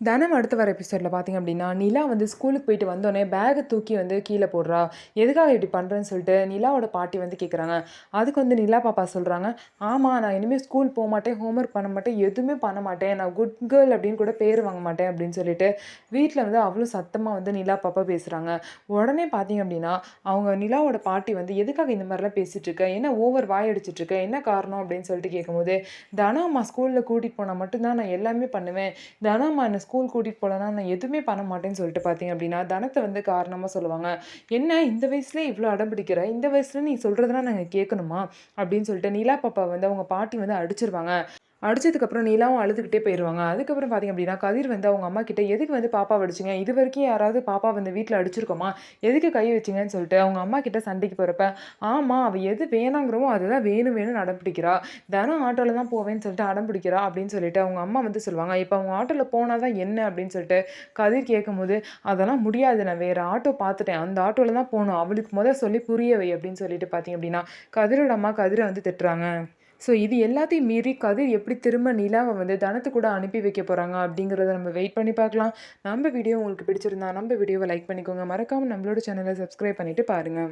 தனம் அடுத்து வர எபிசோட்ல பார்த்தீங்க அப்படின்னா, நிலா வந்து ஸ்கூலுக்கு போயிட்டு வந்தோனே பேக்க தூக்கி வந்து கீழ போடுறா. எதுக்காக இப்படி பண்றேன்னு சொல்லிட்டு நிலாவோட பாட்டி வந்து கேட்குறாங்க. அதுக்கு வந்து நிலா பாப்பா சொல்றாங்க, "ஆமா நான் இனிமே ஸ்கூல் போமாட்டேன், ஹோம்வொர்க் பண்ண மாட்டேன், எதுவுமே பண்ண மாட்டேன். நான் குட் கேர்ள் அப்படின்னு கூட பேர் வாங்க மாட்டேன்." அப்படின்னு சொல்லிட்டு வீட்ல வந்து அவ்வளோ சத்தமா வந்து நிலா பாப்பா பேசுறாங்க. உடனே பார்த்தீங்க அப்படின்னா, அவங்க நிலாவோட பாட்டி வந்து, "எதுக்காக இந்த மாரிலாம் பேசிட்டு இருக்க? என்ன ஓவர் வாய் அடிச்சிட்டு இருக்க? என்ன காரணம்?" அப்படின்னு சொல்லிட்டு கேட்கும்போது, "தனம் அம்மா ஸ்கூல்ல கூட்டிட்டு போனா மட்டும் தான் நான் எல்லாமே பண்ணுவேன். தனம்மா என்ன ஸ்கூல் கூட்டிட்டு போலன்னா, நான் எதுவுமே பண்ண மாட்டேன்னு சொல்லிட்டு பார்த்தீங்க அப்படின்னா, தனத்த வந்து காரணமா சொல்லுவாங்க. "என்ன இந்த வயசுலயே இவ்ளோ அடம் பிடிக்கிற? இந்த வயசுல நீ சொல்றதெல்லாம் நாங்க கேட்கணுமா?" அப்படின்னு சொல்லிட்டு நிலா பாப்பா வந்து அவங்க பாட்டி வந்து அடிச்சுருவாங்க. அடிச்சதுக்கப்புறம் நிலாவும் அழுதுகிட்டே போயிருவாங்க. அதுக்கப்புறம் பார்த்தீங்க அப்படின்னா, கதிர் வந்து அவங்க அம்மாகிட்ட, "எதுக்கு வந்து பாப்பாவ அடிச்சீங்க? இதுவரைக்கும் யாராவது பாப்பா வந்து வீட்ல அடிச்சிருக்கோமா? எதுக்கு கை வச்சீங்கன்னு?" சொல்லிட்டு அவங்க அம்மாகிட்ட சண்டைக்கு போறப்ப, "ஆமா, அவ எது வேணாங்கிறமோ அதுதான் வேணும் வேணும்னு அடம் பிடிக்கிறா. தினம் ஆட்டோல தான் போவேன்னு சொல்லிட்டு அடம் பிடிக்கிறா." அப்படின்னு சொல்லிட்டு அவங்க அம்மா வந்து சொல்லுவாங்க. "இப்ப அவங்க ஆட்டோல போனா தான் என்ன?" அப்படின்னு சொல்லிட்டு கதிர் கேட்கும்போது, "அதெல்லாம் முடியாது. நான் வேற ஆட்டோ பார்த்துட்டேன். அந்த ஆட்டோல தான் போணும். அவளுக்கு மொத சொல்லி புரிய வை." அப்படின்னு சொல்லிட்டு பார்த்தீங்க அப்படின்னா, கதிரோட அம்மா கதிர வந்து திட்டுறாங்க. ஸோ இது எல்லாத்தையும் மீறி கதிர் எப்படி திரும்ப நிலாவ வந்து தனத்து கூட அனுப்பி வைக்க போறாங்க அப்படிங்கிறத நம்ம வெயிட் பண்ணி பார்க்கலாம். நம்ம வீடியோ உங்களுக்கு பிடிச்சிருந்தா நம்ம வீடியோவ லைக் பண்ணிக்கோங்க. மறக்காம நம்மளோட சேனல சப்ஸ்கிரைப் பண்ணிட்டு பாருங்க.